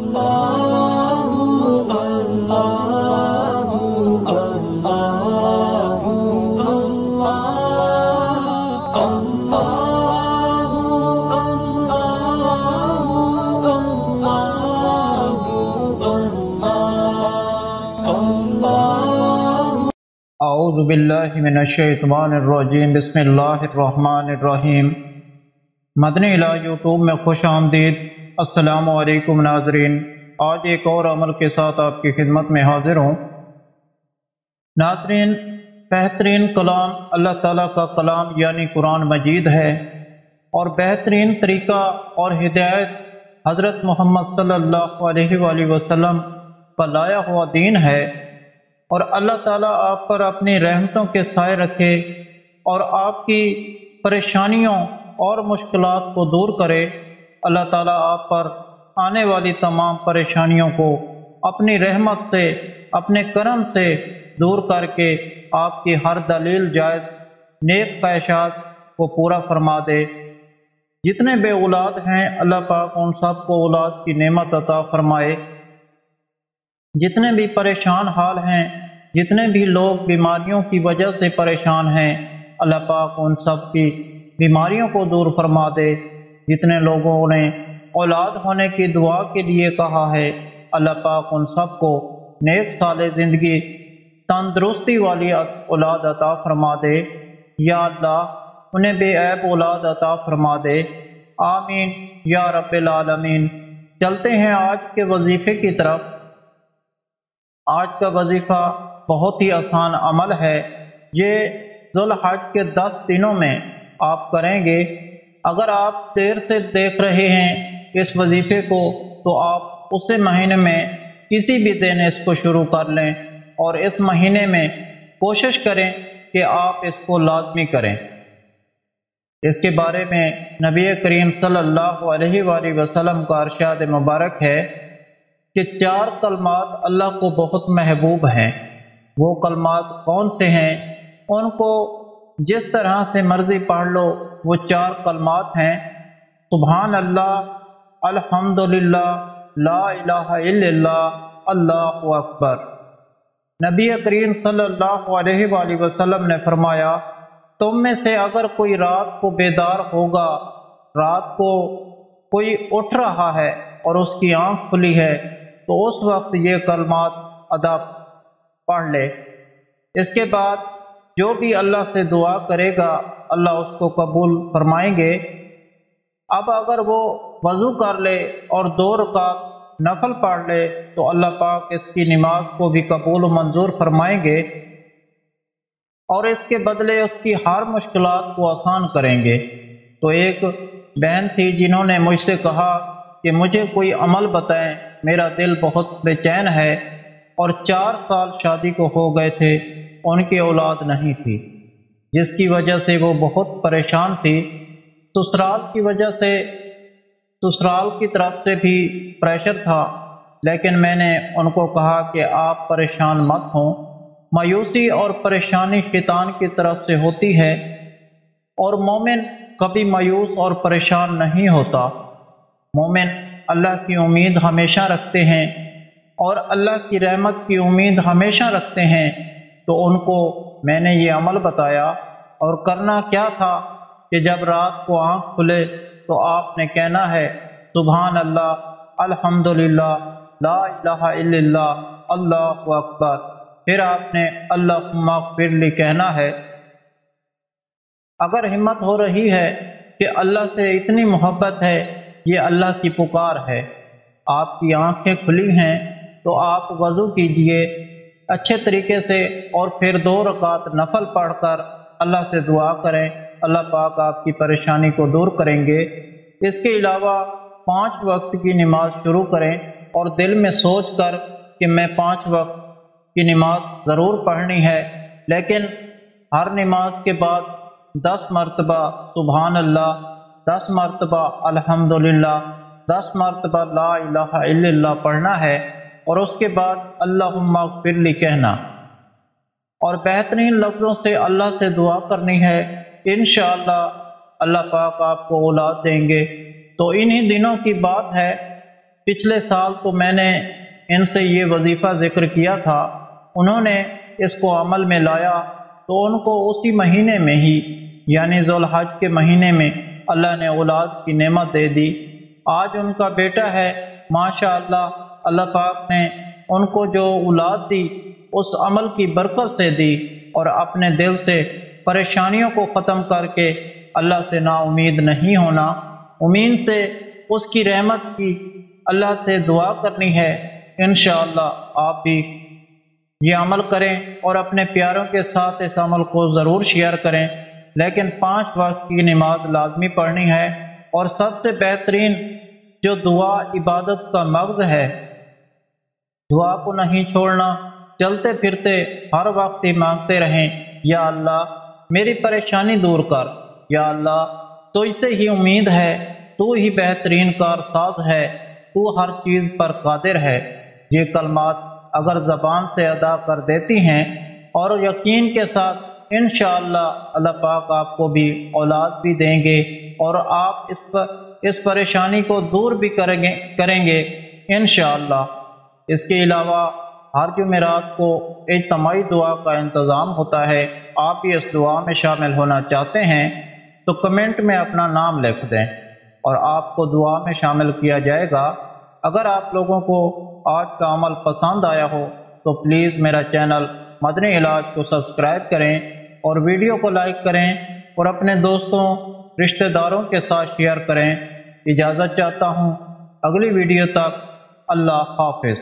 اعوذ باللہ من الشیطان الرجیم، بسم اللہ الرحمن الرحیم۔ مدنی الہ یوٹیوب میں خوش آمدید۔ السلام علیکم ناظرین، آج ایک اور عمل کے ساتھ آپ کی خدمت میں حاضر ہوں۔ ناظرین، بہترین کلام اللہ تعالیٰ کا کلام یعنی قرآن مجید ہے، اور بہترین طریقہ اور ہدایت حضرت محمد صلی اللہ علیہ وآلہ وسلم کا لایا ہوا دین ہے، اور اللہ تعالیٰ آپ پر اپنی رحمتوں کے سائے رکھے اور آپ کی پریشانیوں اور مشکلات کو دور کرے۔ اللہ تعالیٰ آپ پر آنے والی تمام پریشانیوں کو اپنی رحمت سے، اپنے کرم سے دور کر کے آپ کی ہر دلیل جائز نیک خواہشات کو پورا فرما دے۔ جتنے بے اولاد ہیں اللہ پاک ان سب کو اولاد کی نعمت عطا فرمائے۔ جتنے بھی پریشان حال ہیں، جتنے بھی لوگ بیماریوں کی وجہ سے پریشان ہیں، اللہ پاک ان سب کی بیماریوں کو دور فرما دے۔ جتنے لوگوں نے اولاد ہونے کی دعا کے لیے کہا ہے، اللہ پاک ان سب کو نیک صالح زندگی، تندرستی والی اولاد عطا فرما دے۔ یا اللہ انہیں بے عیب اولاد عطا فرما دے، آمین یا رب العالمین۔ چلتے ہیں آج کے وظیفے کی طرف۔ آج کا وظیفہ بہت ہی آسان عمل ہے۔ یہ ذوالحج کے 10 دنوں میں آپ کریں گے۔ اگر آپ دیر سے دیکھ رہے ہیں اس وظیفے کو تو آپ اسی مہینے میں کسی بھی دن اس کو شروع کر لیں، اور اس مہینے میں کوشش کریں کہ آپ اس کو لازمی کریں۔ اس کے بارے میں نبی کریم صلی اللہ علیہ وآلہ وسلم کا ارشاد مبارک ہے کہ 4 کلمات اللہ کو بہت محبوب ہیں۔ وہ کلمات کون سے ہیں؟ ان کو جس طرح سے مرضی پڑھ لو۔ وہ 4 کلمات ہیں: سبحان اللہ، الحمدللہ، لا الہ الا اللہ، اللہ اکبر۔ نبی کریم صلی اللہ علیہ وآلہ وسلم نے فرمایا، تم میں سے اگر کوئی رات کو بیدار ہوگا، رات کو کوئی اٹھ رہا ہے اور اس کی آنکھ کھلی ہے، تو اس وقت یہ کلمات ادا پڑھ لے۔ اس کے بعد جو بھی اللہ سے دعا کرے گا اللہ اس کو قبول فرمائیں گے۔ اب اگر وہ وضو کر لے اور 2 رکعت نفل پڑھ لے تو اللہ پاک اس کی نماز کو بھی قبول و منظور فرمائیں گے، اور اس کے بدلے اس کی ہر مشکلات کو آسان کریں گے۔ تو ایک بہن تھی جنہوں نے مجھ سے کہا کہ مجھے کوئی عمل بتائیں، میرا دل بہت بے چین ہے، اور 4 سال شادی کو ہو گئے تھے، ان کی اولاد نہیں تھی، جس کی وجہ سے وہ بہت پریشان تھی۔ سسرال کی وجہ سے، سسرال کی طرف سے بھی پریشر تھا، لیکن میں نے ان کو کہا کہ آپ پریشان مت ہوں۔ مایوسی اور پریشانی شیطان کی طرف سے ہوتی ہے، اور مومن کبھی مایوس اور پریشان نہیں ہوتا۔ مومن اللہ کی امید ہمیشہ رکھتے ہیں، اور اللہ کی رحمت کی امید ہمیشہ رکھتے ہیں۔ تو ان کو میں نے یہ عمل بتایا، اور کرنا کیا تھا کہ جب رات کو آنکھ کھلے تو آپ نے کہنا ہے سبحان اللہ، الحمدللہ، لا الہ الا اللہ، اللہ اکبر۔ پھر آپ نے اللہم اغفر لی کہنا ہے۔ اگر ہمت ہو رہی ہے کہ اللہ سے اتنی محبت ہے، یہ اللہ کی پکار ہے، آپ کی آنکھیں کھلی ہیں تو آپ وضو کیجئے اچھے طریقے سے، اور پھر 2 رکعت نفل پڑھ کر اللہ سے دعا کریں۔ اللہ پاک آپ کی پریشانی کو دور کریں گے۔ اس کے علاوہ 5 وقت کی نماز شروع کریں، اور دل میں سوچ کر کہ میں 5 وقت کی نماز ضرور پڑھنی ہے، لیکن ہر نماز کے بعد 10 مرتبہ سبحان اللہ، 10 مرتبہ الحمدللہ، 10 مرتبہ لا الہ الا اللہ پڑھنا ہے، اور اس کے بعد اللہم اغفر لی کہنا، اور بہترین لفظوں سے اللہ سے دعا کرنی ہے۔ انشاءاللہ اللہ پاک آپ کو اولاد دیں گے۔ تو انہی دنوں کی بات ہے پچھلے سال تو میں نے ان سے یہ وظیفہ ذکر کیا تھا، انہوں نے اس کو عمل میں لایا تو ان کو اسی مہینے میں ہی یعنی ذوالحج کے مہینے میں اللہ نے اولاد کی نعمت دے دی۔ آج ان کا بیٹا ہے، ماشاء اللہ پاک نے ان کو جو اولاد دی اس عمل کی برکت سے دی، اور اپنے دل سے پریشانیوں کو ختم کر کے اللہ سے نا امید نہیں ہونا، امید سے اس کی رحمت کی اللہ سے دعا کرنی ہے۔ انشاءاللہ آپ بھی یہ عمل کریں اور اپنے پیاروں کے ساتھ اس عمل کو ضرور شیئر کریں، لیکن 5 وقت کی نماز لازمی پڑھنی ہے، اور سب سے بہترین جو دعا عبادت کا مغز ہے، دعا کو نہیں چھوڑنا، چلتے پھرتے ہر وقت ہی مانگتے رہیں، یا اللہ میری پریشانی دور کر، یا اللہ تو اس سے ہی امید ہے، تو ہی بہترین کارساز ہے، تو ہر چیز پر قادر ہے۔ یہ کلمات اگر زبان سے ادا کر دیتی ہیں اور یقین کے ساتھ، انشاءاللہ اللہ پاک آپ کو بھی اولاد بھی دیں گے، اور آپ اس پریشانی کو دور بھی کریں گے انشاءاللہ۔ اس کے علاوہ ہر جمعرات کو اجتماعی دعا کا انتظام ہوتا ہے، آپ بھی اس دعا میں شامل ہونا چاہتے ہیں تو کمنٹ میں اپنا نام لکھ دیں اور آپ کو دعا میں شامل کیا جائے گا۔ اگر آپ لوگوں کو آج کا عمل پسند آیا ہو تو پلیز میرا چینل مدنی علاج کو سبسکرائب کریں اور ویڈیو کو لائک کریں اور اپنے دوستوں رشتہ داروں کے ساتھ شیئر کریں۔ اجازت چاہتا ہوں، اگلی ویڈیو تک اللہ حافظ۔